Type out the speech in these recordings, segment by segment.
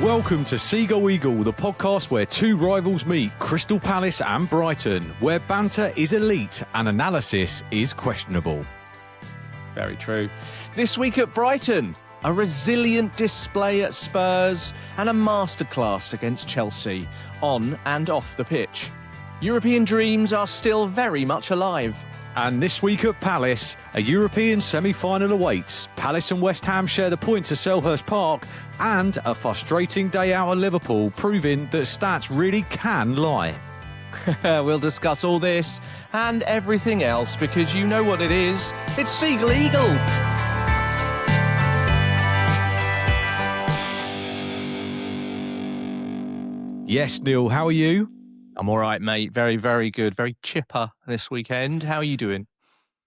Welcome to Seagull Eagle, the podcast where two rivals meet, Crystal Palace and Brighton, where banter is elite and analysis is questionable. Very true. This week at Brighton, a resilient display at Spurs and a masterclass against Chelsea, on and off the pitch. European dreams are still very much alive. And this week at Palace, a European semi-final awaits. Palace and West Ham share the points at Selhurst Park, and a frustrating day out at Liverpool, proving that stats really can lie. We'll discuss all this and everything else because you know what it is. It's Seagull Eagle. Yes, Neil, how are you? I'm all right, mate. Very, very good. Very chipper this weekend. How are you doing?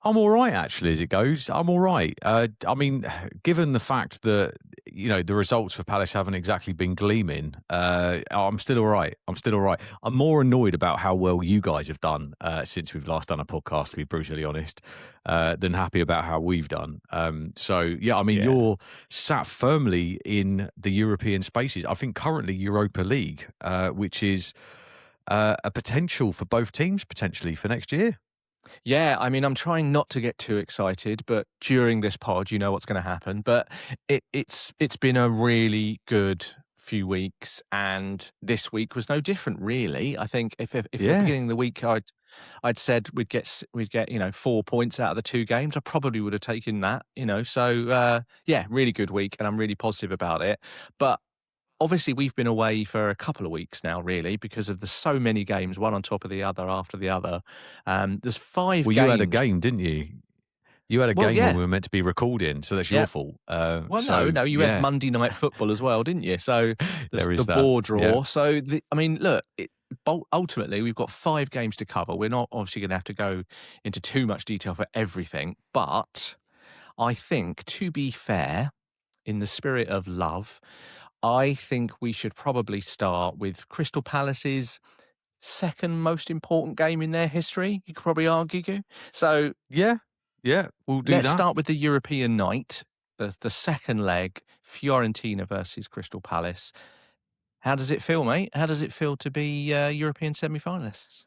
I'm all right, actually, as it goes. I'm all right. I mean, given the fact that, you know, the results for Palace haven't exactly been gleaming, I'm still all right. I'm more annoyed about how well you guys have done since we've last done a podcast, to be brutally honest, than happy about how we've done. You're sat firmly in the European spaces. I think currently Europa League, which is a potential for both teams, potentially, for next year. Yeah, I mean, I'm trying not to get too excited, but during this pod, you know what's going to happen. But it's been a really good few weeks, and this week was no different, really. I think if at the beginning of the week I'd said we'd get 4 points out of the two games, I probably would have taken that. So really good week, and I'm really positive about it. But obviously, we've been away for a couple of weeks now, really, because of the so many games, one on top of the other after the other. There's 5 games. Well, you had a game, didn't you? You had a game when we were meant to be recording, so that's your fault. You had Monday Night Football as well, didn't you? So the ball draw. Yeah. So, ultimately, we've got 5 games to cover. We're not obviously going to have to go into too much detail for everything, but I think, to be fair, in the spirit of love, I think we should probably start with Crystal Palace's second most important game in their history, you could probably argue. So yeah, we'll do that. Let's start with the European night, the second leg, Fiorentina versus Crystal Palace. How does it feel, mate? How does it feel to be European semi-finalists?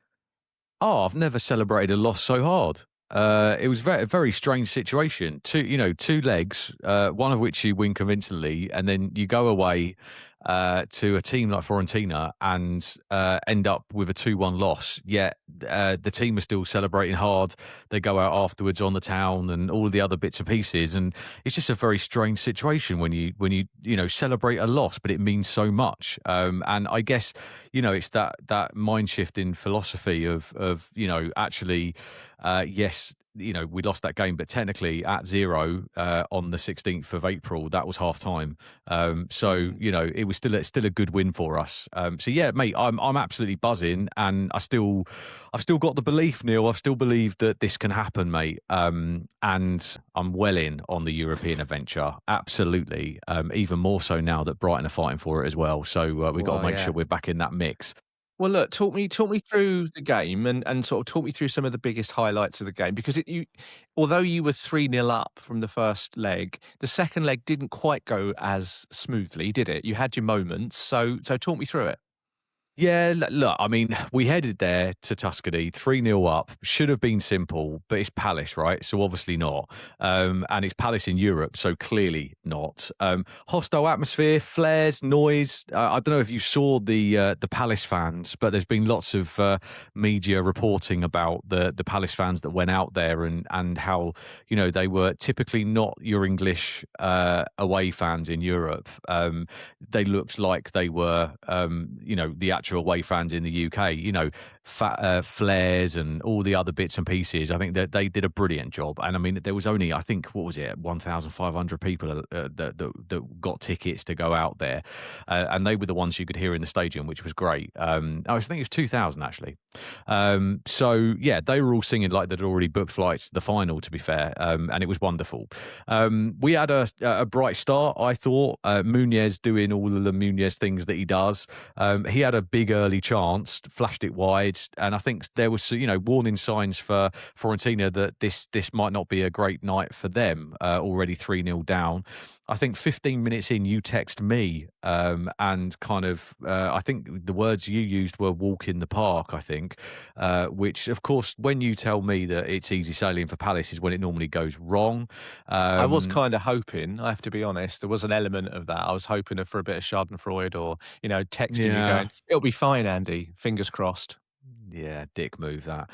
Oh, I've never celebrated a loss so hard. It was a very strange situation. Two legs, one of which you win convincingly, and then you go away to a team like Fiorentina and end up with a 2-1 loss. Yet the team are still celebrating hard. They go out afterwards on the town and all the other bits and pieces, and it's just a very strange situation when you celebrate a loss, but it means so much. And I guess it's that mind shift in philosophy of actually. Yes, we lost that game, but technically at 0 on the 16th of April, that was half time. It was still a good win for us. Mate, I'm absolutely buzzing, and I've still got the belief, Neil. I've still believed that this can happen, mate. And I'm well in on the European adventure, absolutely. Even more so now that Brighton are fighting for it as well. So we've got to make sure we're back in that mix. Well, look, talk me through the game and sort of talk me through some of the biggest highlights of the game, because although you were 3-0 up from the first leg, the second leg didn't quite go as smoothly, did it? You had your moments, so talk me through it. Yeah, look, I mean, we headed there to Tuscany, 3-0 up. Should have been simple, but it's Palace, right? So obviously not. And it's Palace in Europe, so clearly not. Hostile atmosphere, flares, noise. I don't know if you saw the Palace fans, but there's been lots of media reporting about the Palace fans that went out there and how, they were typically not your English away fans in Europe. They looked like they were, the actual away fans in the UK, flares and all the other bits and pieces. I think that they did a brilliant job. And I mean, there was only, I think, 1,500 people that got tickets to go out there. And they were the ones you could hear in the stadium, which was great. I think it was 2,000 actually. They were all singing like they'd already booked flights to the final, to be fair. And it was wonderful. We had a bright start, I thought. Munez doing all of the Munez things that he does. He had a big early chance, flashed it wide, minutes, and I think there was warning signs for Fiorentina that this might not be a great night for them. Already 3-0 down. I think 15 minutes in, you text me, and kind of, I think the words you used were "walk in the park." I think, which of course, when you tell me that it's easy sailing for Palace, is when it normally goes wrong. I was Um, kind of hoping, I have to be honest, there was an element of that. I was hoping for a bit of Schadenfreude or, texting you yeah. going, "It'll be fine, Andy, fingers crossed." Yeah, dick move that.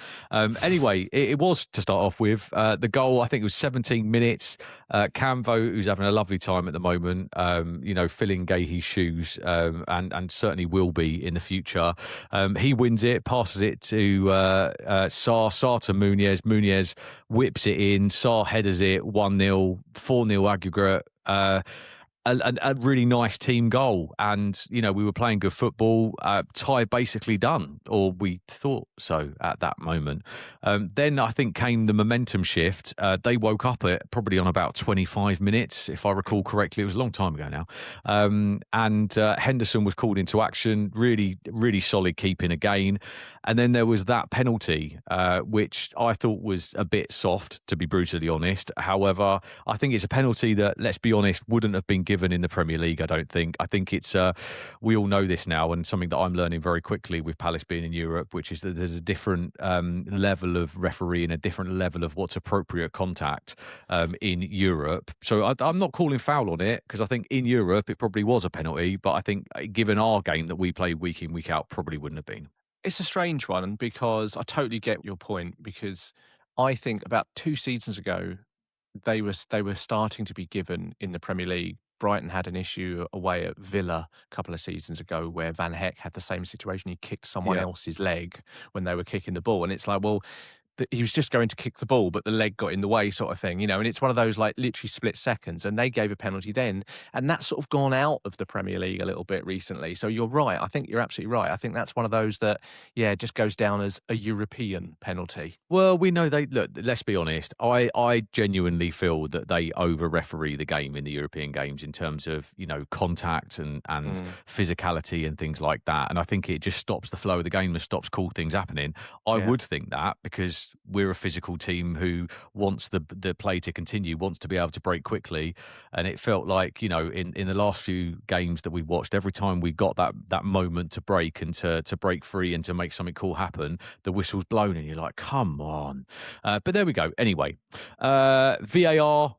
Anyway, it was to start off with the goal. I think it was 17 minutes. Camvo, who's having a lovely time at the moment, filling Gahey's shoes, and certainly will be in the future. He wins it, passes it to Sar to Muniz. Muniz whips it in. Sar headers it 1-0, 4-0 aggregate. A really nice team goal, and we were playing good football. Tie basically done, or we thought so at that moment. Then I think came the momentum shift. They woke up at probably on about 25 minutes, if I recall correctly. It was a long time ago now. And Henderson was called into action. Really, really solid keeping again. And then there was that penalty, which I thought was a bit soft, to be brutally honest. However, I think it's a penalty that, let's be honest, wouldn't have been given in the Premier League, I don't think. I think it's, we all know this now, and something that I'm learning very quickly with Palace being in Europe, which is that there's a different level of referee and a different level of what's appropriate contact in Europe. So I'm not calling foul on it, because I think in Europe it probably was a penalty, but I think given our game that we play week in, week out, probably wouldn't have been. It's a strange one because I totally get your point, because I think about 2 seasons ago, they were starting to be given in the Premier League. Brighton had an issue away at Villa a couple of seasons ago where Van Heck had the same situation. He kicked someone Yeah. else's leg when they were kicking the ball. And it's like, well, he was just going to kick the ball, but the leg got in the way, sort of thing, and it's one of those like literally split seconds. And they gave a penalty then. And that's sort of gone out of the Premier League a little bit recently. So you're right. I think you're absolutely right. I think that's one of those that, yeah, just goes down as a European penalty. Well, we know they look. Let's be honest. I genuinely feel that they over referee the game in the European games in terms of contact and Mm, physicality and things like that. And I think it just stops the flow of the game and stops cool things happening. I yeah. would think that, because we're a physical team who wants the play to continue, wants to be able to break quickly. And it felt like in the last few games that we watched, every time we got that moment to break and to break free and to make something cool happen, the whistle's blown and you're like, come on. But there we go. Anyway, VAR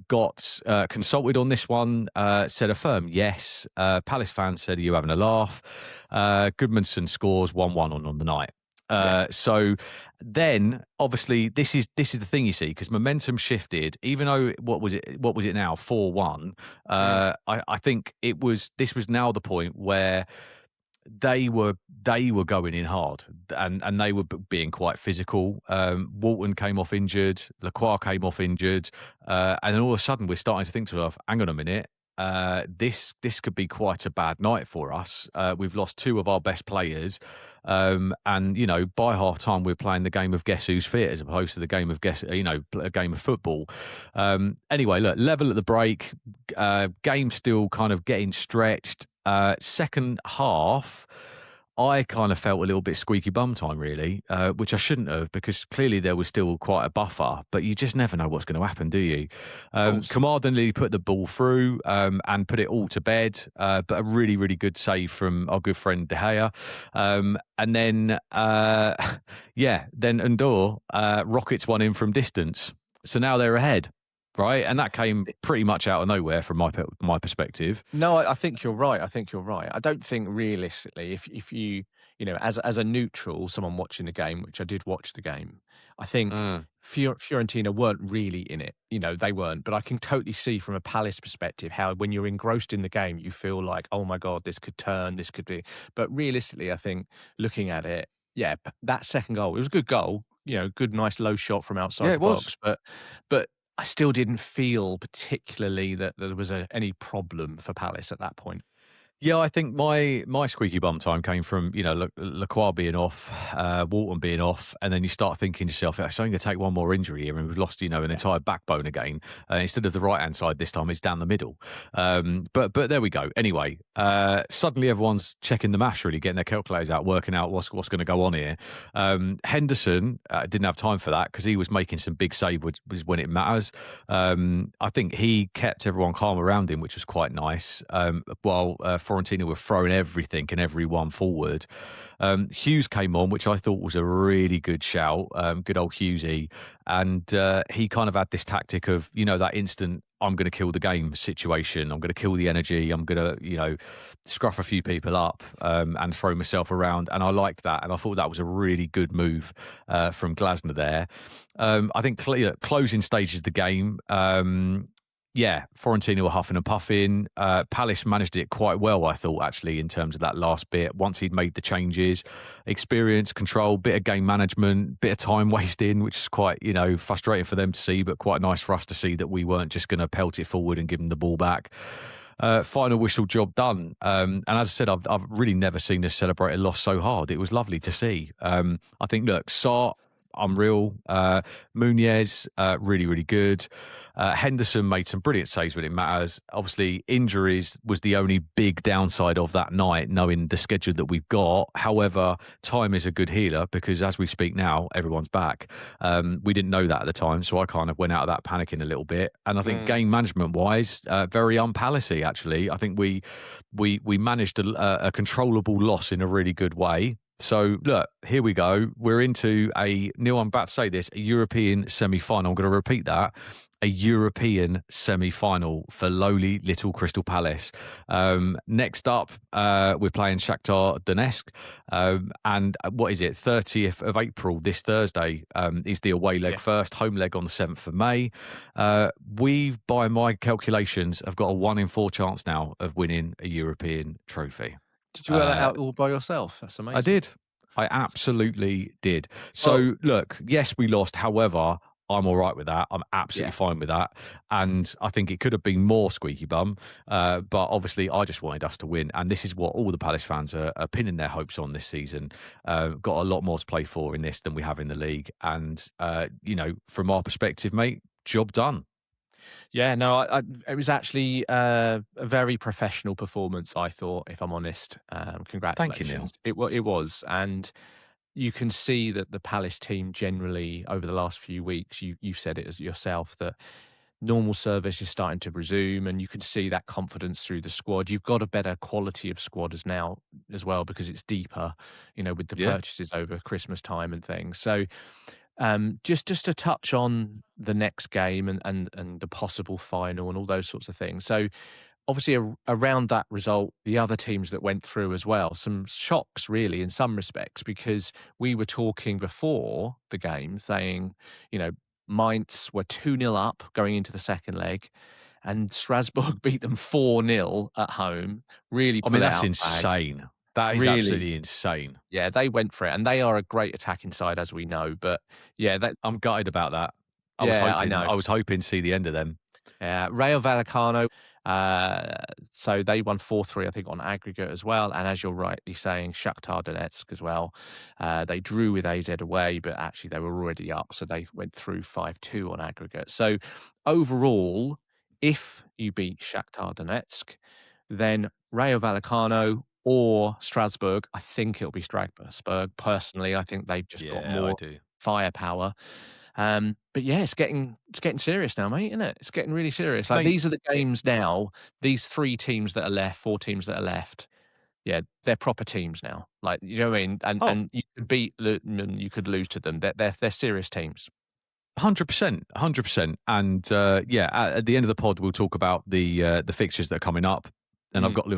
got consulted on this one, said a firm yes. Palace fans said, are you having a laugh? Goodmanson scores 1-1 on the night. So then, obviously, this is the thing, you see, because momentum shifted. Even though what was it now 4-1? I think this was now the point where they were going in hard, and they were being quite physical. Walton came off injured, Lacroix came off injured, and then all of a sudden we're starting to think to ourselves, hang on a minute. This could be quite a bad night for us. We've lost 2 of our best players, and by half time we're playing the game of guess who's fit as opposed to the game of a game of football. Anyway, look, level at the break, game still kind of getting stretched. Second half, I kind of felt a little bit squeaky bum time, really, which I shouldn't have, because clearly there was still quite a buffer, but you just never know what's going to happen, do you? Kamardinli put the ball through and put it all to bed, but a really, really good save from our good friend De Gea. And then, then Ndor rockets one in from distance. So now they're ahead. Right, and that came pretty much out of nowhere from my perspective. No, I think you're right. I think you're right. I don't think realistically, if you, as a neutral, someone watching the game, which I did watch the game, I think Fiorentina weren't really in it. They weren't. But I can totally see from a Palace perspective how when you're engrossed in the game, you feel like, oh my God, this could turn, this could be. But realistically, I think looking at it, yeah, that second goal, it was a good goal. Good, nice low shot from outside the box. But I still didn't feel particularly that there was any problem for Palace at that point. Yeah, I think my squeaky bum time came from, Lacroix being off, Walton being off, and then you start thinking to yourself, it's only going to take one more injury here, and we've lost, an entire backbone again. Instead of the right hand side this time, it's down the middle. But there we go. Anyway, suddenly everyone's checking the maths, really, getting their calculators out, working out what's going to go on here. Henderson didn't have time for that because he was making some big saves when it matters. I think he kept everyone calm around him, which was quite nice. While Fiorentina were throwing everything and everyone forward. Hughes came on, which I thought was a really good shout. Good old Hughesy. And he kind of had this tactic of, that instant, I'm going to kill the game situation. I'm going to kill the energy. I'm going to, scruff a few people up and throw myself around. And I liked that. And I thought that was a really good move from Glasner there. I think closing stages of the game, Fiorentina were huffing and puffing. Palace managed it quite well, I thought, actually, in terms of that last bit. Once he'd made the changes, experience, control, bit of game management, bit of time wasting, which is quite, frustrating for them to see, but quite nice for us to see that we weren't just going to pelt it forward and give them the ball back. Final whistle, job done. And as I said, I've really never seen us celebrate a loss so hard. It was lovely to see. I think, look, Sarr, unreal. Muniz, really, really good. Henderson made some brilliant saves when it matters. Obviously, injuries was the only big downside of that night, knowing the schedule that we've got. However, time is a good healer because as we speak now, everyone's back. We didn't know that at the time, so I kind of went out of that panicking a little bit. And I think game management-wise, very un-Palacey, actually. I think we managed a controllable loss in a really good way. So, look, here we go. We're into Neil, I'm about to say this, a European semi-final. I'm going to repeat that. A European semi-final for lowly little Crystal Palace. Next up, we're playing Shakhtar Donetsk. And what is it? 30th of April, this Thursday, is the away leg first, home leg on the 7th of May. We, by my calculations, have got a 1 in 4 chance now of winning a European trophy. Did you work that out all by yourself? That's amazing. I did. I absolutely did. So, look, yes, we lost. However, I'm all right with that. I'm absolutely fine with that. And I think it could have been more squeaky bum. But obviously, I just wanted us to win. And this is what all the Palace fans are pinning their hopes on this season. Got a lot more to play for in this than we have in the league. And, from our perspective, mate, job done. Yeah, no, it was actually a very professional performance, I thought, if I'm honest. Congratulations. Thank you, Neil. It was. And you can see that the Palace team generally, over the last few weeks, you've said it as yourself, that normal service is starting to resume, and you can see that confidence through the squad. You've got a better quality of squad now as well because it's deeper, with the purchases over Christmas time and things. So just to touch on the next game and the possible final and all those sorts of things. So obviously around that result, the other teams that went through as well, some shocks really in some respects, because we were talking before the game saying, Mainz were 2-0 up going into the second leg, and Strasbourg beat them 4-0 at home. Really, that's insane. That is really absolutely insane. Yeah, they went for it, and they are a great attacking side, as we know. But I'm gutted about that. I know. I was hoping to see the end of them. Yeah, Rayo Vallecano. So they won 4-3, I think, on aggregate as well. And as you're rightly saying, Shakhtar Donetsk as well. They drew with AZ away, but actually they were already up, so they went through 5-2 on aggregate. So overall, if you beat Shakhtar Donetsk, then Rayo Vallecano or Strasbourg, I think it'll be Strasbourg. Personally, I think they've just got more firepower. But it's getting serious now, mate, isn't it? It's getting really serious. Like, these are the games now. These 3 teams that are left, 4 teams that are left. Yeah, they're proper teams now. Like, you know what I mean? And you could beat them, you could lose to them. They're serious teams. 100%, 100%. And at the end of the pod, we'll talk about the fixtures that are coming up. And I've got done a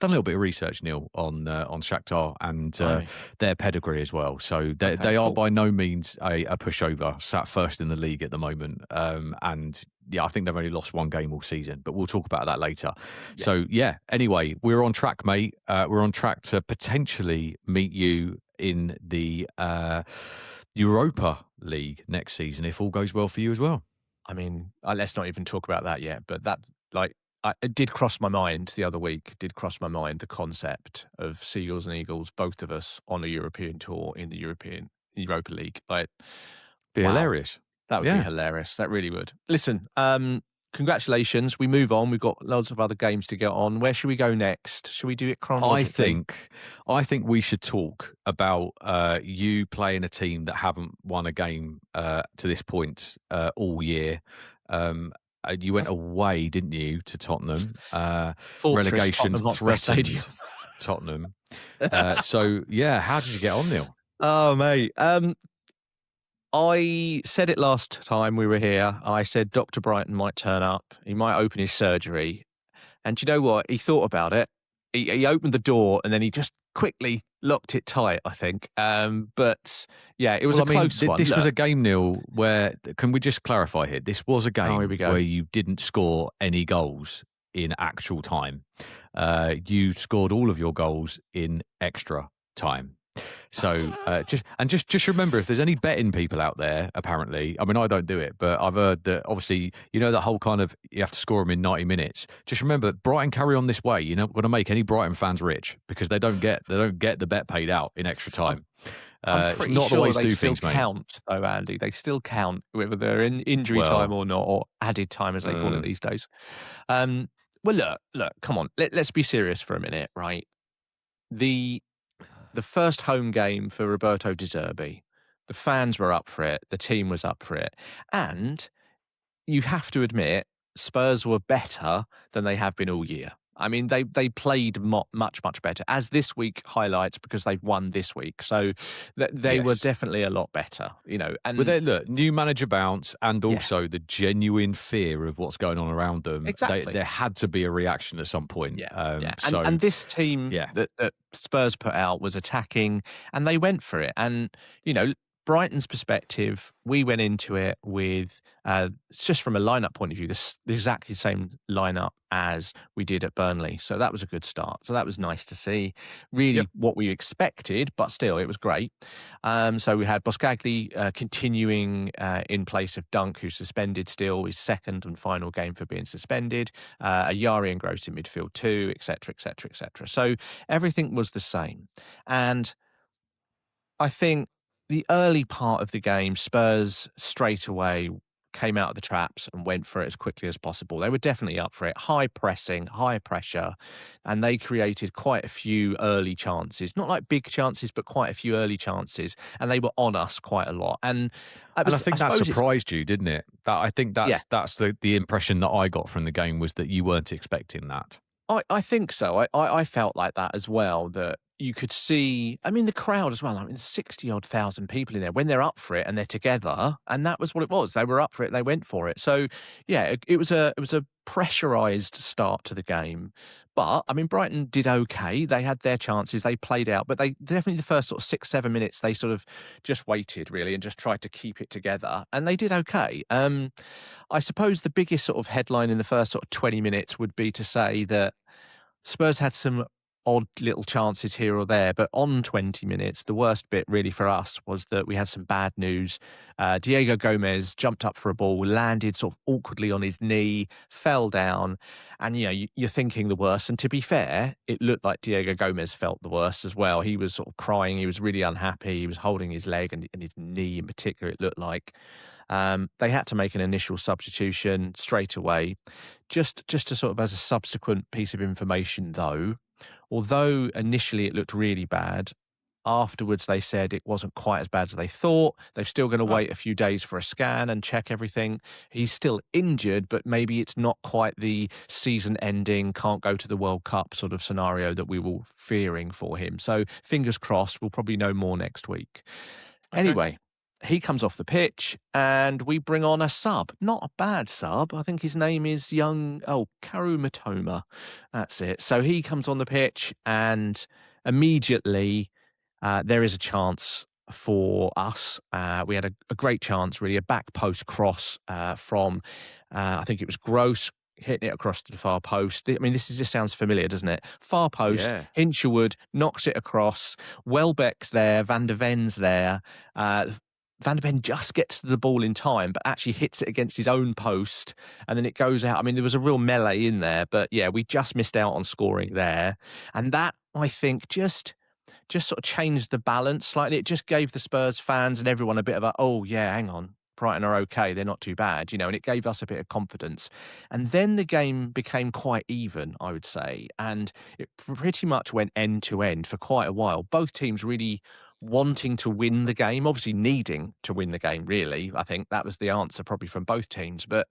little bit of research, Neil, on Shakhtar and their pedigree as well. So they are by no means a pushover, sat first in the league at the moment. And I think they've only lost 1 game all season, but we'll talk about that later. Yeah. So anyway, we're on track, mate. We're on track to potentially meet you in the Europa League next season if all goes well for you as well. I mean, let's not even talk about that yet, but that, it did cross my mind the other week. Did cross my mind the concept of Seagulls and Eagles, both of us on a European tour in the Europa League. Like, Be wow, hilarious. that would be hilarious. That really would. Listen, congratulations. We move on. We've got loads of other games to get on. Where should we go next? Should we do it chronologically? I think we should talk about you playing a team that haven't won a game to this point all year. You went away, didn't you, to Tottenham? Relegation Tottenham threatened Tottenham. So, yeah, how did you get on, Neil? Oh, mate. I said it last time we were here. I said Dr. Brighton might turn up. He might open his surgery. And do you know what? He thought about it. He opened the door and then he just quickly locked it tight, I think. But yeah, it was a close one. This was a game, Neil, where, can we just clarify here? This was a game where you didn't score any goals in actual time. You scored all of your goals in extra time. So just remember, if there's any betting people out there, apparently, I mean, I don't do it, but I've heard that obviously, you know, that whole kind of, you have to score them in 90 minutes. Just remember, Brighton carry on this way. You're not going to make any Brighton fans rich because they don't get the bet paid out in extra time. I'm pretty it's not sure the way to they do still things, count, though, Andy. They still count, whether they're in injury time or not, or added time, as they call it these days. Well, look, come on. Let's be serious for a minute, right? The first home game for Roberto De Zerbi, the fans were up for it, the team was up for it, and you have to admit, Spurs were better than they have been all year. I mean, they played much better, as this week highlights, because they've won this week. So they were definitely a lot better, you know. And look, new manager bounce, and also the genuine fear of what's going on around them. Exactly. There had to be a reaction at some point. And this team that Spurs put out was attacking, and they went for it. And, you know, Brighton's perspective, we went into it with, just from a lineup point of view, the exactly same lineup as we did at Burnley. So that was a good start. So that was nice to see. Really what we expected, but still, it was great. So we had Boscagli continuing in place of Dunk, who's suspended still, his second and final game for being suspended. Ayari engrossed in midfield too, etc., etc., etc. So everything was the same. And I think the early part of the game, Spurs straight away came out of the traps and went for it as quickly as possible. They were definitely up for it. High pressing, high pressure, and they created quite a few early chances. Not like big chances, but quite a few early chances, and they were on us quite a lot. And I think that surprised you, didn't it? I think that's the impression that I got from the game, was that you weren't expecting that. I think so. I felt like that as well, that you could see, I mean, the crowd as well. I mean, 60-odd thousand people in there when they're up for it and they're together. And that was what it was. They were up for it. They went for it. So, yeah, it was a pressurised start to the game. But, I mean, Brighton did okay. They had their chances. They played out. But they definitely, the first sort of 6-7 minutes, they sort of just waited, really, and just tried to keep it together. And they did okay. I suppose the biggest sort of headline in the first sort of 20 minutes would be to say that Spurs had some odd little chances here or there, but on 20 minutes, the worst bit really for us was that we had some bad news. Diego Gomez jumped up for a ball, landed sort of awkwardly on his knee, fell down, and you're thinking the worst. And to be fair, it looked like Diego Gomez felt the worst as well. He was sort of crying, he was really unhappy, he was holding his leg and his knee in particular, it looked like. They had to make an initial substitution straight away. Just to sort of as a subsequent piece of information though, although initially it looked really bad, afterwards they said it wasn't quite as bad as they thought. They're still going to wait a few days for a scan and check everything. He's still injured, but maybe it's not quite the season-ending, can't go to the World Cup sort of scenario that we were fearing for him. So fingers crossed, we'll probably know more next week. Okay. Anyway, he comes off the pitch and we bring on a sub. Not a bad sub. I think his name is Karu Mitoma. That's it. So he comes on the pitch and immediately there is a chance for us. We had a great chance, really, a back post cross from, I think it was Gross, hitting it across the far post. I mean, this just sounds familiar, doesn't it? Far post, Hinshelwood knocks it across. Welbeck's there, Van der Ven's there. Van de Ven just gets to the ball in time, but actually hits it against his own post, and then it goes out. I mean, there was a real melee in there, but yeah, we just missed out on scoring there. And that, I think, just sort of changed the balance slightly. It just gave the Spurs fans and everyone a bit of a, oh, yeah, hang on. Brighton are okay. They're not too bad, and it gave us a bit of confidence. And then the game became quite even, I would say. And it pretty much went end to end for quite a while. Both teams really wanting to win the game, obviously needing to win the game, really. I think that was the answer probably from both teams. But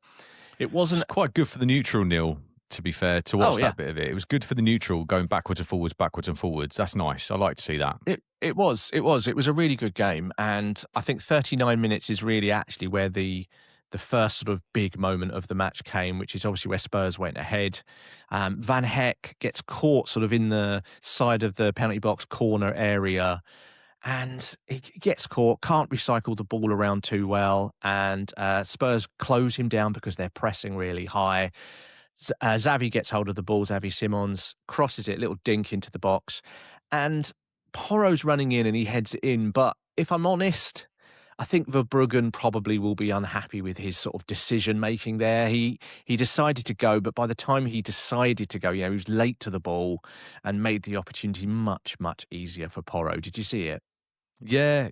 it wasn't. It's quite good for the neutral, Neil, to be fair, to watch that bit of it. It was good for the neutral, going backwards and forwards. That's nice. I like to see that. It was a really good game. And I think 39 minutes is really actually where the first sort of big moment of the match came, which is obviously where Spurs went ahead. Van Heck gets caught sort of in the side of the penalty box corner area, and he gets caught, can't recycle the ball around too well, and Spurs close him down because they're pressing really high. Xavi gets hold of the ball, Xavi Simons crosses it, little dink into the box, and Porro's running in and he heads it in. But if I'm honest, I think Verbruggen probably will be unhappy with his sort of decision-making there. He decided to go, but by the time he decided to go, he was late to the ball and made the opportunity much, much easier for Porro. Did you see it? Yeah.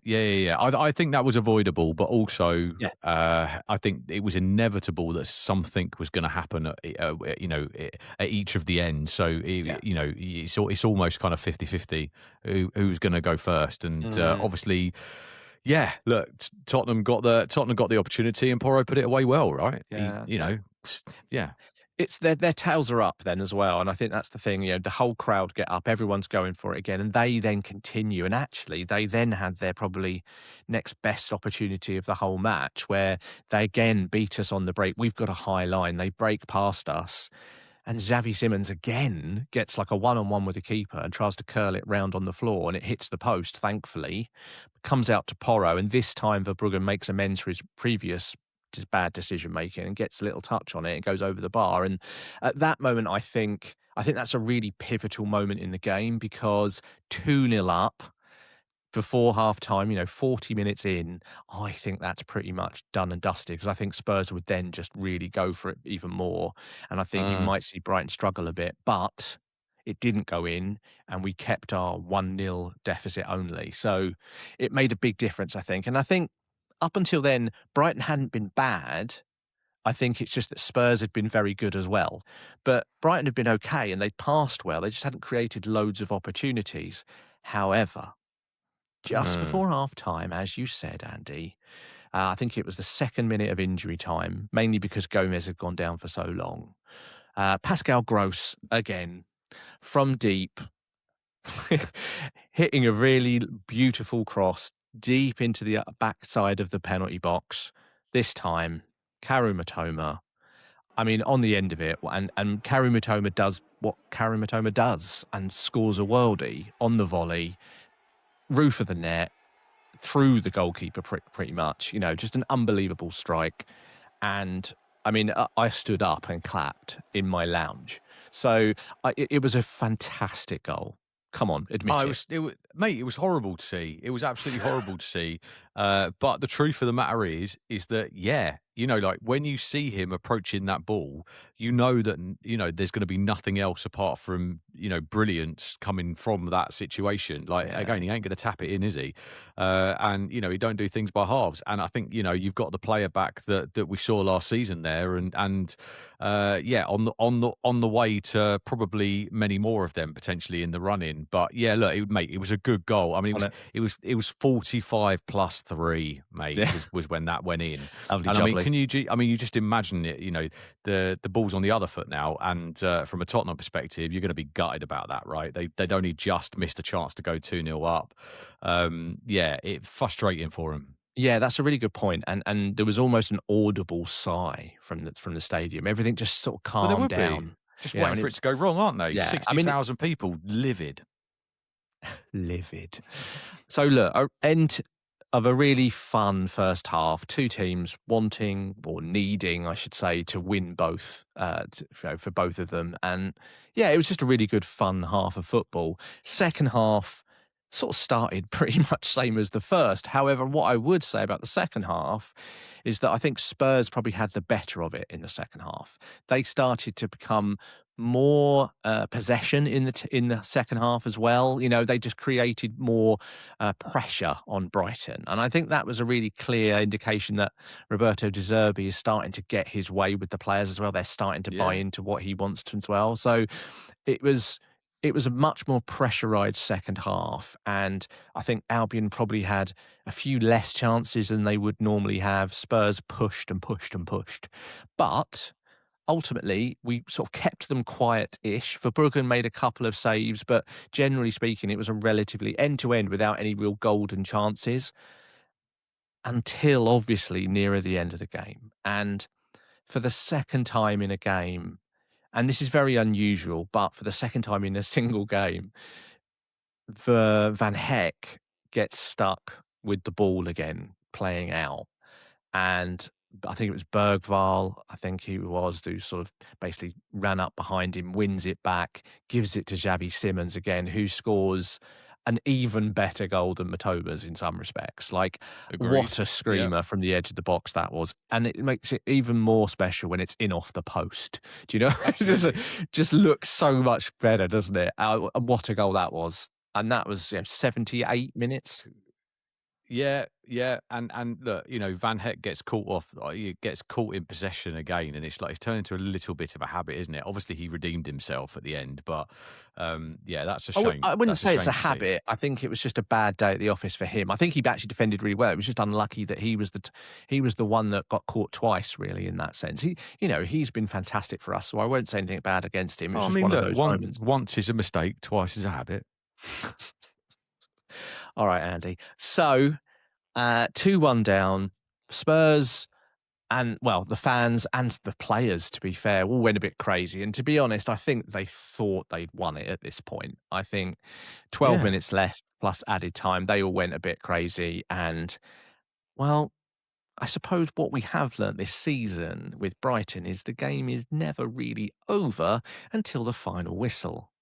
I think that was avoidable, but also, I think it was inevitable that something was going to happen at each of the ends. So it's almost kind of 50-50 who's going to go first, and obviously. Yeah, look, Tottenham got the opportunity, and Porro put it away well, right? Yeah. It's their tails are up then as well, and I think that's the thing. The whole crowd get up, everyone's going for it again, and they then continue. And actually, they then had their probably next best opportunity of the whole match, where they again beat us on the break. We've got a high line, they break past us. And Xavi Simons again gets like a one-on-one with the keeper and tries to curl it round on the floor, and it hits the post, thankfully. Comes out to Porro, and this time Verbruggen makes amends for his previous bad decision-making and gets a little touch on it. It goes over the bar. And at that moment, I think that's a really pivotal moment in the game, because 2-0 up before half-time, 40 minutes in, I think that's pretty much done and dusted, because I think Spurs would then just really go for it even more. And I think you might see Brighton struggle a bit, but it didn't go in, and we kept our 1-0 deficit only. So it made a big difference, I think. And I think up until then, Brighton hadn't been bad. I think it's just that Spurs had been very good as well. But Brighton had been okay, and they'd passed well. They just hadn't created loads of opportunities. However, just before half-time, as you said, Andy, I think it was the second minute of injury time, mainly because Gomez had gone down for so long. Pascal Gross, again, from deep, hitting a really beautiful cross deep into the backside of the penalty box. This time, Karu Mitoma, on the end of it, and Karu Mitoma does what Karu Mitoma does and scores a worldie on the volley, roof of the net, through the goalkeeper pretty much. Just an unbelievable strike. And I stood up and clapped in my lounge. So it was a fantastic goal. Come on, admit it. Mate, it was horrible to see. It was absolutely horrible to see. But the truth of the matter is that, like when you see him approaching that ball, that, there's going to be nothing else apart from, brilliance coming from that situation. Again, he ain't going to tap it in, is he? And, he don't do things by halves. And I think, you've got the player back that we saw last season there, and on the way to probably many more of them potentially in the run-in. But yeah, look, it was a good goal. It was 45 plus 3, mate. Yeah. Was when that went in. Lovely And jubbly. you just imagine it. The ball's on the other foot now, and from a Tottenham perspective, you're going to be gutted about that, right? They'd only just missed a chance to go 2-0 up. It's frustrating for him. Yeah, that's a really good point. And there was almost an audible sigh from the stadium. Everything just sort of calmed down. Just waiting for it to go wrong, aren't they? Yeah, 60,000 people livid. Livid. So look, end of a really fun first half. Two teams wanting, or needing, I should say, to win both, for both of them. And yeah, it was just a really good fun half of football. Second half, sort of started pretty much same as the first. However, what I would say about the second half is that I think Spurs probably had the better of it in the second half. They started to become more possession in the second half as well. You know, they just created more pressure on Brighton, and I think that was a really clear indication that Roberto De Zerbi is starting to get his way with the players as well. They're starting to buy Yeah. into what he wants to as well. So it was a much more pressurised second half, and I think Albion probably had a few less chances than they would normally have. Spurs pushed and pushed and pushed, but ultimately we sort of kept them quiet-ish. Verbruggen made a couple of saves, but generally speaking, it was a relatively end-to-end without any real golden chances until obviously nearer the end of the game. And for the second time in a game, and this is very unusual, but for the second time in a single game, Van Heck gets stuck with the ball again, playing out. And I think it was Bergval, I think he was, who sort of basically ran up behind him, wins it back, gives it to Xavi Simons again, who scores an even better goal than Mitoma's in some respects. Like, Agreed. what a Yeah. screamer from the edge of the box that was. And it makes it even more special when it's in off the post. Do you know? It just looks so much better, doesn't it? What a goal that was. And that was 78 minutes. Yeah, yeah, and look, you know, Van Heck gets caught off, he gets caught in possession again, and it's like it's turned into a little bit of a habit, isn't it? Obviously, he redeemed himself at the end, but yeah, that's a shame. I wouldn't That's a say it's shame a to see. habit. I think it was just a bad day at the office for him. I think he actually defended really well. It was just unlucky that he was the one that got caught twice, really, in that sense. He's been fantastic for us, so I won't say anything bad against him. It's Oh, I just mean, one of look, those moments. once is a mistake, twice is a habit. All right, Andy. So 2-1 down. Spurs and, well, the fans and the players, to be fair, all went a bit crazy. And to be honest, I think they thought they'd won it at this point. I think 12 Yeah. minutes left plus added time, they all went a bit crazy. And, well, I suppose what we have learnt this season with Brighton is the game is never really over until the final whistle.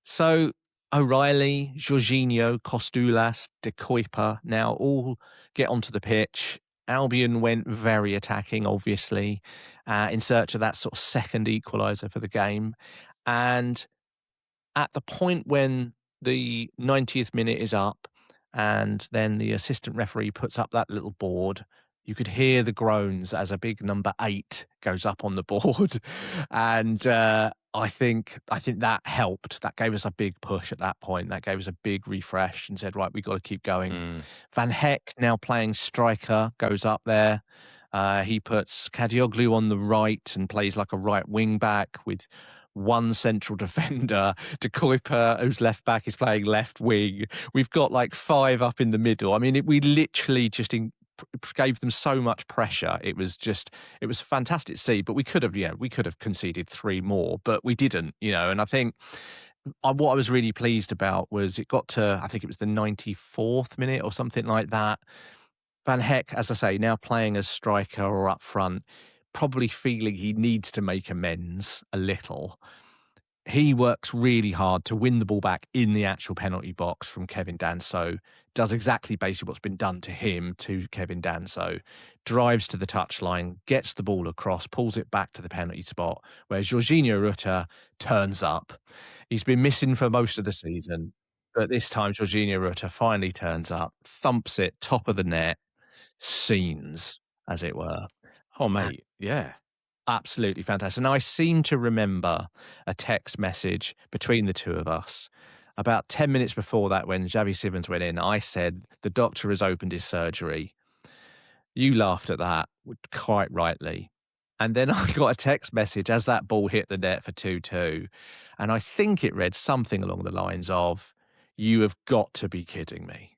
So O'Reilly, Jorginho, Costulas, De Kuyper now all get onto the pitch. Albion went very attacking, obviously, in search of that sort of second equaliser for the game. And at the point when the 90th minute is up and then the assistant referee puts up that little board, you could hear the groans as a big number 8 goes up on the board. And I think that helped. That gave us a big push at that point. That gave us a big refresh and said, right, we've got to keep going. Mm. Van Heck, now playing striker, goes up there. He puts Kadioglu on the right and plays like a right wing back with one central defender. De Kuyper, who's left back, is playing left wing. We've got like 5 up in the middle. I mean, we literally just gave them so much pressure. It was fantastic to see. But we could have conceded 3 more, but we didn't. And I think what I was really pleased about was it got to, I think it was the 94th minute or something like that. Van Heck, as I say, now playing as striker or up front, probably feeling he needs to make amends a little. He works really hard to win the ball back in the actual penalty box from Kevin Danso, does exactly basically what's been done to him to Kevin Danso, drives to the touchline, gets the ball across, pulls it back to the penalty spot, where Jorginho Rutter turns up. He's been missing for most of the season, but this time Jorginho Rutter finally turns up, thumps it top of the net, scenes, as it were. Oh, mate, yeah. Absolutely fantastic. And I seem to remember a text message between the two of us about 10 minutes before that when Xavi Simons went in. I said, the doctor has opened his surgery. You laughed at that, quite rightly. And then I got a text message as that ball hit the net for 2-2. And I think it read something along the lines of, you have got to be kidding me.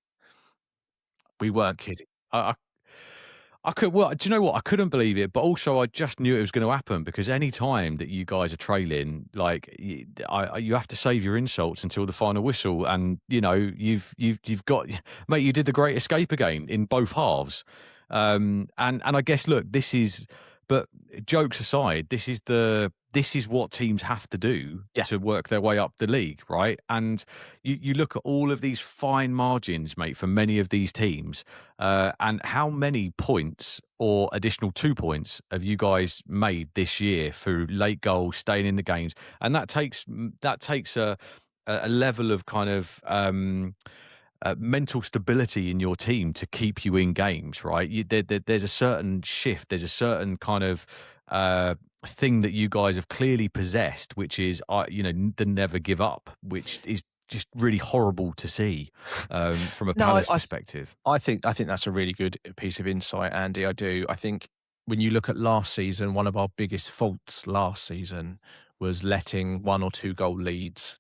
We weren't kidding. I could. Well, do you know what? I couldn't believe it, but also I just knew it was going to happen because any time that you guys are trailing, like you have to save your insults until the final whistle, and you've got, mate. You did the Great Escape again in both halves, and I guess look, this is. But jokes aside, this is the this is what teams have to do Yeah. to work their way up the league, right? And you look at all of these fine margins, mate, for many of these teams, and how many points or additional 2 points have you guys made this year through late goals, staying in the games, and that takes a level of kind of mental stability in your team to keep you in games, right? There's a certain shift, there's a certain kind of thing that you guys have clearly possessed, which is the never give up, which is just really horrible to see from a Palace perspective. I think that's a really good piece of insight, Andy. I do. I think when you look at last season, one of our biggest faults last season was letting 1 or 2 goal leads,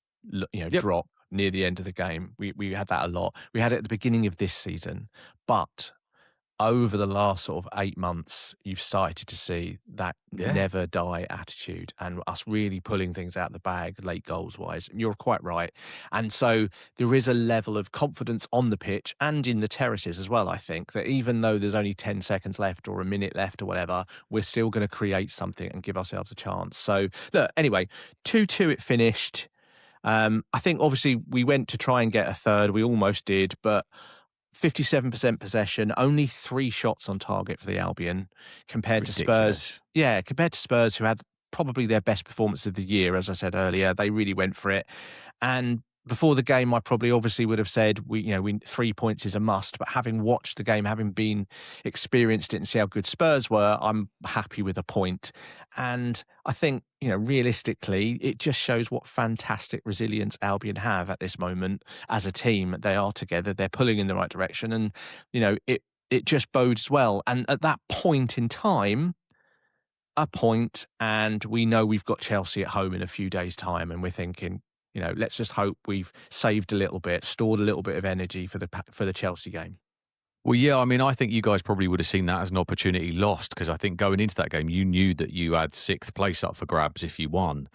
drop near the end of the game. We had that a lot. We had it at the beginning of this season, but over the last sort of 8 months, you've started to see that never die attitude and us really pulling things out of the bag, late goals wise. And you're quite right. And so there is a level of confidence on the pitch and in the terraces as well, I think, that even though there's only 10 seconds left or a minute left or whatever, we're still going to create something and give ourselves a chance. So look, anyway, 2-2 it finished. I think obviously we went to try and get a third. We almost did, but 57% possession, only 3 shots on target for the Albion compared to Spurs. Yeah, compared to Spurs, who had probably their best performance of the year, as I said earlier. They really went for it. And before the game, I probably obviously would have said, 3 points is a must. But having watched the game, having been experienced it and see how good Spurs were, I'm happy with a point. And I think, realistically, it just shows what fantastic resilience Albion have at this moment as a team. They are together, they're pulling in the right direction, and it just bodes well. And at that point in time, a point, and we know we've got Chelsea at home in a few days' time, and we're thinking, let's just hope we've saved a little bit, stored a little bit of energy for the Chelsea game. Well, yeah, I mean, I think you guys probably would have seen that as an opportunity lost, because I think going into that game, you knew that you had 6th place up for grabs if you won,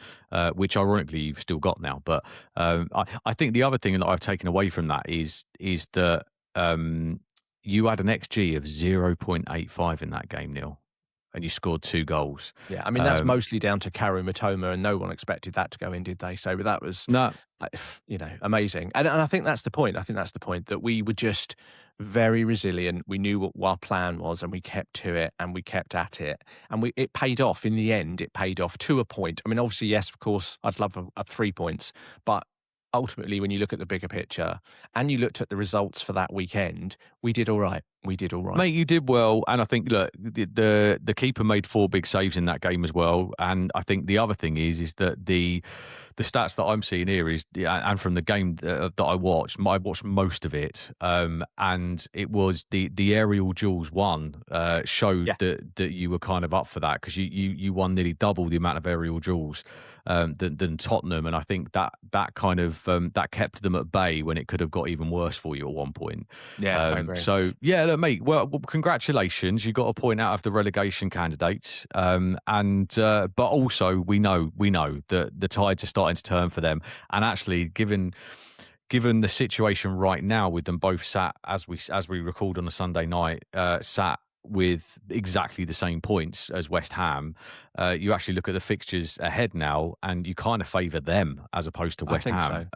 which ironically you've still got now. But I think the other thing that I've taken away from that is that you had an XG of 0.85 in that game, Neil, and you scored 2 goals. Yeah, I mean, that's mostly down to Mitoma, and no one expected that to go in, did they? So that was, amazing. And I think that's the point. I think that's the point, that we were just very resilient. We knew what our plan was, and we kept to it, and we kept at it. And it paid off. In the end, it paid off to a point. I mean, obviously, yes, of course, I'd love a 3 points, but ultimately, when you look at the bigger picture and you looked at the results for that weekend, we did all right. Mate, you did well. And I think, look, the keeper made 4 big saves in that game as well. And I think the other thing is that the stats that I'm seeing here is, and from the game that I watched most of it, and it was the aerial duels won showed that you were kind of up for that, because you won nearly double the amount of aerial duels than Tottenham, and I think that kind of that kept them at bay when it could have got even worse for you at one point. Yeah, I agree. So yeah, look, mate. Well, congratulations, you got a point out of the relegation candidates, but also we know that the tides are starting to turn for them, and actually, given the situation right now with them both sat as we record on a Sunday night, sat with exactly the same points as West Ham, you actually look at the fixtures ahead now, and you kind of favour them as opposed to West Ham.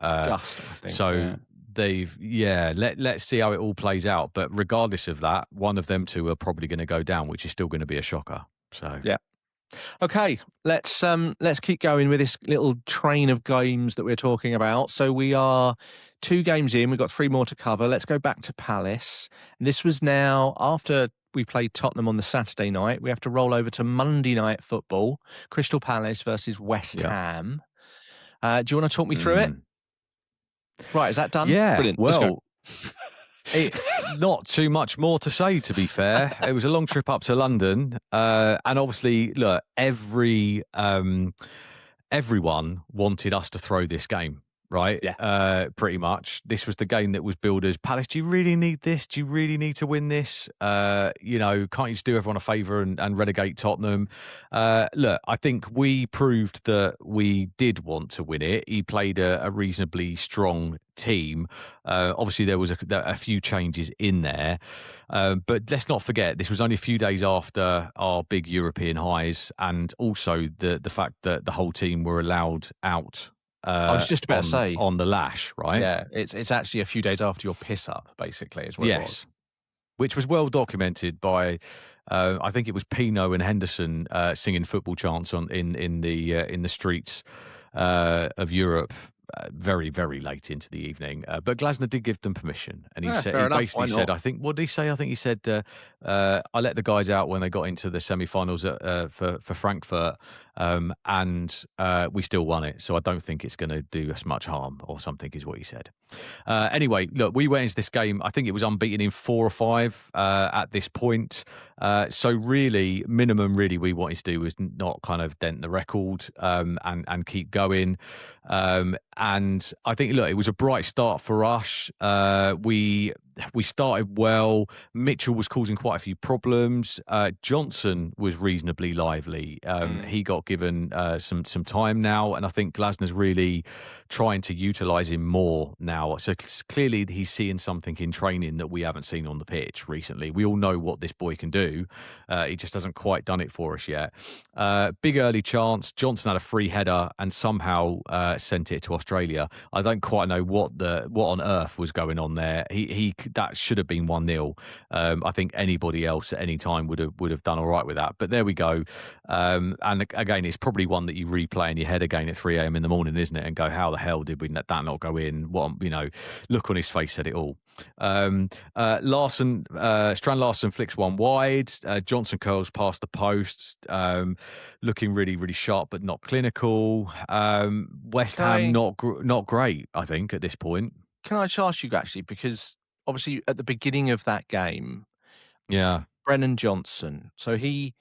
Let's see how it all plays out. But regardless of that, one of them two are probably going to go down, which is still going to be a shocker. So yeah. Okay, let's keep going with this little train of games that we're talking about. So we are 2 games in. We've got 3 more to cover. Let's go back to Palace. This was now after we played Tottenham on the Saturday night. We have to roll over to Monday night football. Crystal Palace versus West Ham. Do you want to talk me through it? Right, is that done? Yeah. Brilliant. Well, not too much more to say, to be fair. It was a long trip up to London, and obviously, look, everyone wanted us to throw this game, right? Yeah. Pretty much. This was the game that was billed as, Palace, do you really need this? Do you really need to win this? Can't you just do everyone a favour and relegate Tottenham? Look, I think we proved that we did want to win it. He played a reasonably strong team. Obviously, there was a few changes in there. But let's not forget, this was only a few days after our big European highs, and also the fact that the whole team were allowed out I was just about to say, on the lash, right? yeah, it's actually a few days after your piss up, basically, is what it was. Yes, which was well documented by, I think it was Pino and Henderson singing football chants in the streets of Europe. Very, very late into the evening, but Glasner did give them permission, and he Fair enough, basically why said, not? "I think what did he say? I think he said I let the guys out when they got into the semi-finals for Frankfurt, and we still won it. So I don't think it's going to do us much harm, or something," is what he said. Anyway, look, we went into this game. I think it was unbeaten in 4 or 5 at this point. So really, minimum really we wanted to do was not kind of dent the record and keep going. And I think, look, it was a bright start for us. We started well. Mitchell was causing quite a few problems. Johnson was reasonably lively. He got given some time now, and I think Glasner's really trying to utilise him more now. So clearly he's seeing something in training that we haven't seen on the pitch recently. We all know what this boy can do. He just hasn't quite done it for us yet. Big early chance. Johnson had a free header and somehow sent it to Australia. I don't quite know what on earth was going on there. He that should have been 1-0. I think anybody else at any time would have done all right with that. But there we go. And again, it's probably one that you replay in your head again at 3 a.m. in the morning, isn't it? And go, how the hell did that not go in? What, look on his face said it all. Strand Larson flicks one wide. Johnson curls past the posts, looking really, really sharp but not clinical. West Ham not great, I think, at this point. Can I just ask you actually, because obviously at the beginning of that game, Yeah. Brennan Johnson, so he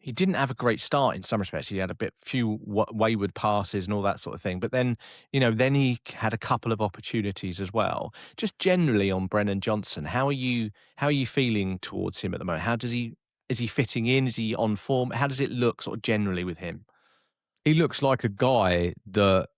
didn't have a great start in some respects. He had a few wayward passes and all that sort of thing. But then, then he had a couple of opportunities as well. Just generally on Brennan Johnson, how are you feeling towards him at the moment? Is he fitting in? Is he on form? How does it look sort of generally with him? He looks like a guy that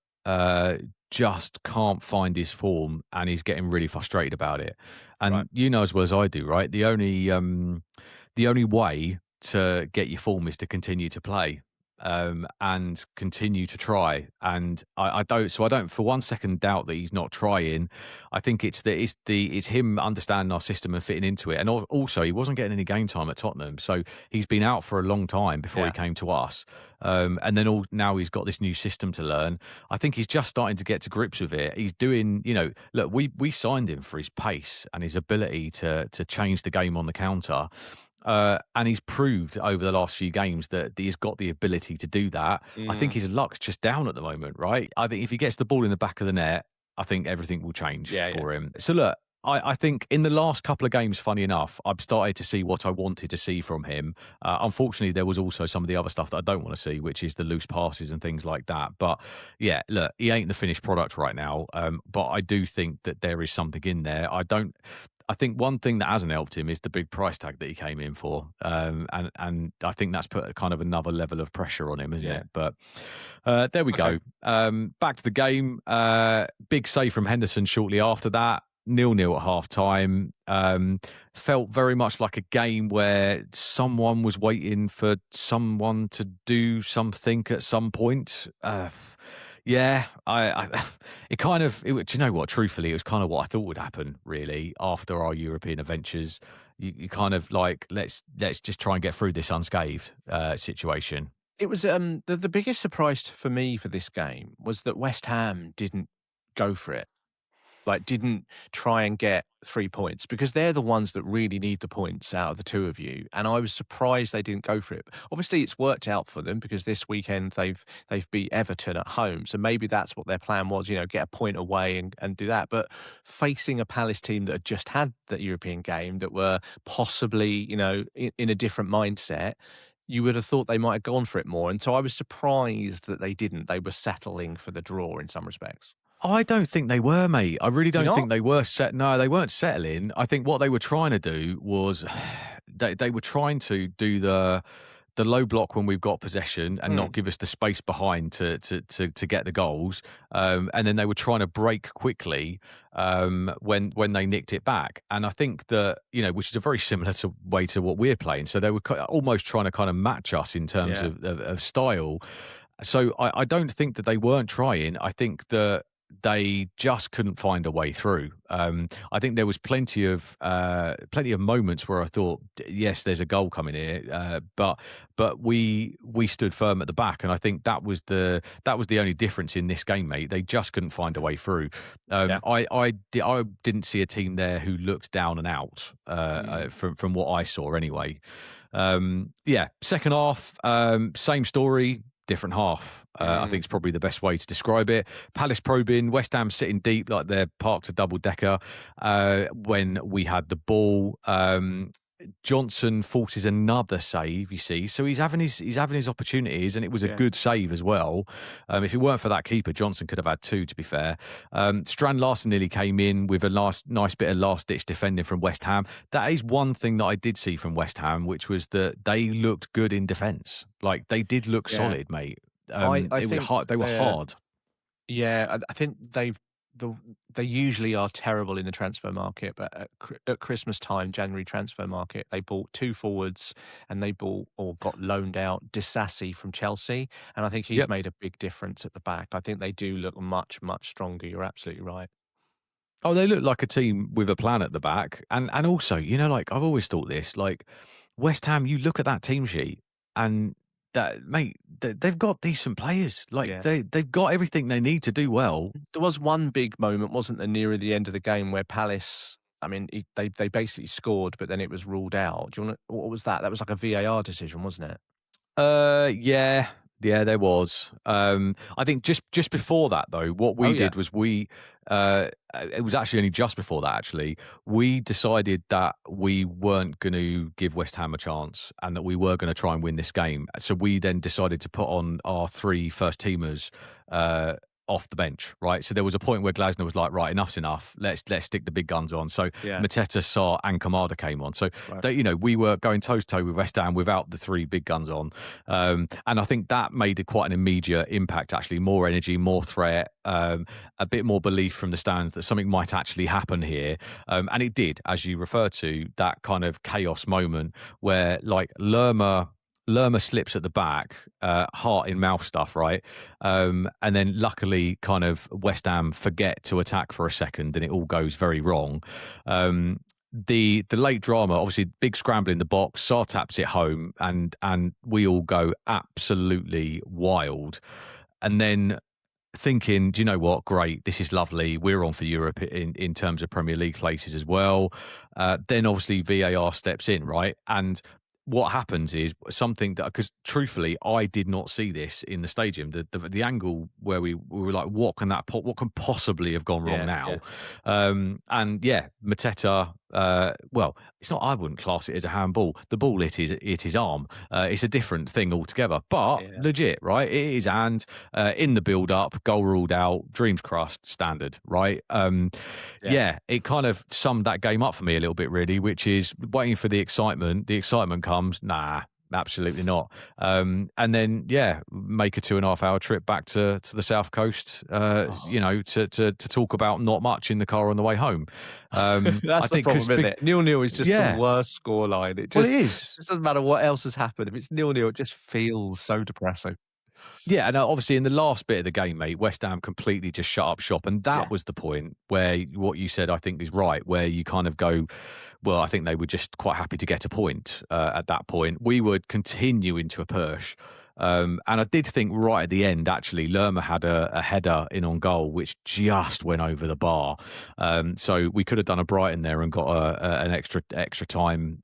just can't find his form, and he's getting really frustrated about it. And Right. you know as well as I do, right? The only way to get your form is to continue to play and continue to try. And I don't for one second doubt that he's not trying. I think it's him understanding our system and fitting into it. And also, he wasn't getting any game time at Tottenham, so he's been out for a long time before he came to us. And then now he's got this new system to learn. I think he's just starting to get to grips with it. He's doing, look, we signed him for his pace and his ability to change the game on the counter. And he's proved over the last few games that he's got the ability to do that. I think his luck's just down at the moment, right? I think if he gets the ball in the back of the net, I think everything will change for him. So look, I think in the last couple of games, funny enough, I've started to see what I wanted to see from him. Unfortunately, there was also some of the other stuff that I don't want to see, which is the loose passes and things like that. But yeah, look, he ain't the finished product right now. But I do think that there is something in there. I think one thing that hasn't helped him is the big price tag that he came in for, and I think that's put kind of another level of pressure on him, isn't it? But there we go. Back to the game. Big save from Henderson shortly after that. 0-0 at half time. Felt very much like a game where someone was waiting for someone to do something at some point. Yeah, it kind of, do you know what? Truthfully, it was kind of what I thought would happen, really, after our European adventures. You kind of like, let's just try and get through this unscathed situation. It was the biggest surprise for me for this game was that West Ham didn't go for it. Like, didn't try and get 3 points, because they're the ones that really need the points out of the two of you. And I was surprised they didn't go for it. Obviously, it's worked out for them because this weekend they've beat Everton at home. So maybe that's what their plan was, get a point away and do that. But facing a Palace team that had just had that European game, that were possibly, in a different mindset, you would have thought they might have gone for it more. And so I was surprised that they didn't. They were settling for the draw in some respects. I don't think they were, mate. I really Do you don't think not? they were set. No, they weren't settling. I think what they were trying to do was they were trying to do the low block when we've got possession and not give us the space behind to get the goals. And then they were trying to break quickly when they nicked it back. And I think that, which is a very similar way to what we're playing. So they were almost trying to kind of match us in terms of style. So I don't think that they weren't trying. I think that they just couldn't find a way through. I think there was plenty of moments where I thought, yes, there's a goal coming here, but we stood firm at the back, and I think that was the only difference in this game, mate. They just couldn't find a way through. I didn't see a team there who looked down and out from what I saw anyway. Second half, same story. Different half. I think it's probably the best way to describe it. Palace probing, West Ham sitting deep like they're parked a double decker. When we had the ball, Johnson forces another save. You see, so he's having his opportunities, and it was a good save as well. If it weren't for that keeper, Johnson could have had two. To be fair, Strand Larsen nearly came in with a nice bit of last ditch defending from West Ham. That is one thing that I did see from West Ham, which was that they looked good in defence. Like they did look solid, mate. I They think were hard. Yeah, I think they usually are terrible in the transfer market, but at Christmas time, January transfer market, they bought two forwards and they bought or got loaned out Disasi from Chelsea, and I think he's made a big difference at the back. I think they do look much, much stronger. You're absolutely right. Oh, they look like a team with a plan at the back, and also, like I've always thought this, like West Ham. You look at that team sheet, and that mate, they've got decent players. Like they've got everything they need to do well. There was one big moment, wasn't there, nearer the end of the game where Palace, I mean, they basically scored, but then it was ruled out. Do you want what was that? That was like a VAR decision, wasn't it? Yeah, there was. I think just before that though, what we did was it was actually only just before that. Actually, we decided that we weren't going to give West Ham a chance, and that we were going to try and win this game. So we then decided to put on our three first teamers off the bench, right? So there was a point where Glasner was like, right, enough's enough. Let's stick the big guns on. So Mateta, Sarr and Kamada came on. So we were going toe to toe with West Ham without the three big guns on. And I think that made it quite an immediate impact, actually. More energy, more threat, a bit more belief from the stands that something might actually happen here. And it did, as you refer to, that kind of chaos moment where like Lerma slips at the back, heart in mouth stuff, right? And then luckily kind of West Ham forget to attack for a second and it all goes very wrong. The late drama, obviously big scramble in the box, Sarr taps it home and we all go absolutely wild. And then thinking, do you know what? Great, this is lovely. We're on for Europe in terms of Premier League places as well. Then obviously VAR steps in, right? And what happens is something that, because truthfully, I did not see this in the stadium. The angle where we were like, what can possibly have gone wrong now? And Mateta. Well, it's not. I wouldn't class it as a handball. The ball hit his arm. It's a different thing altogether. But legit, right? It is hand in the build up. Goal ruled out. Dreams crushed. Standard, right? It kind of summed that game up for me a little bit, really. Which is waiting for the excitement. The excitement comes. Nah. Absolutely not. And then, make a 2.5 hour trip back to the south coast. To talk about not much in the car on the way home. That's the problem, isn't it? 0-0 is just the worst scoreline. It is. It doesn't matter what else has happened. If it's 0-0, it just feels so depressing. Yeah, and obviously in the last bit of the game, mate, West Ham completely just shut up shop. And that was the point where what you said, I think, is right, where you kind of go, well, I think they were just quite happy to get a point at that point. We would continue into a push. And I did think right at the end, actually, Lerma had a header in on goal, which just went over the bar. So we could have done a Brighton there and got an extra time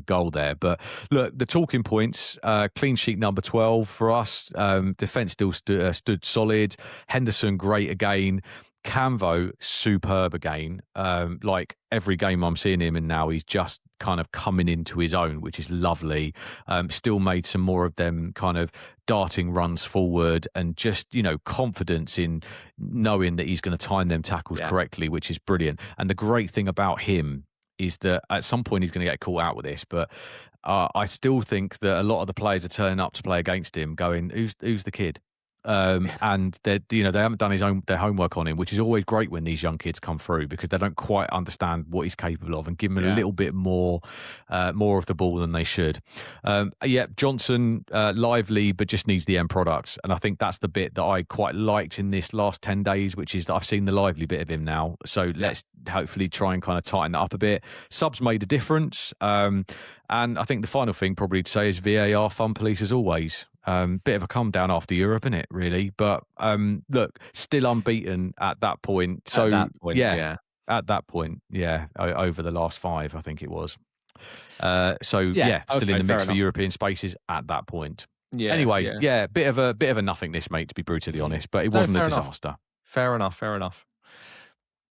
goal there. But look, the talking points, clean sheet number 12 for us. Defence still stood solid. Henderson, great again. Camvo, superb again. Like every game I'm seeing him in now, he's just kind of coming into his own, which is lovely. Still made some more of them kind of darting runs forward and just, confidence in knowing that he's going to time them tackles correctly, which is brilliant. And the great thing about him is that at some point he's going to get caught out with this, but I still think that a lot of the players are turning up to play against him going, who's the kid? And they haven't done their homework on him, which is always great when these young kids come through because they don't quite understand what he's capable of and give him a little bit more of the ball than they should. Johnson, lively, but just needs the end products. And I think that's the bit that I quite liked in this last 10 days, which is that I've seen the lively bit of him now. So let's hopefully try and kind of tighten that up a bit. Subs made a difference. And I think the final thing probably to say is VAR fun police as always. Bit of a come down after Europe, isn't it, really? But look, still unbeaten at that point. So at that point, at that point, over the last 5, I think it was. Still in the mix for European spaces at that point. Anyway, bit of a nothingness, mate, to be brutally honest, but it wasn't a disaster. Fair enough.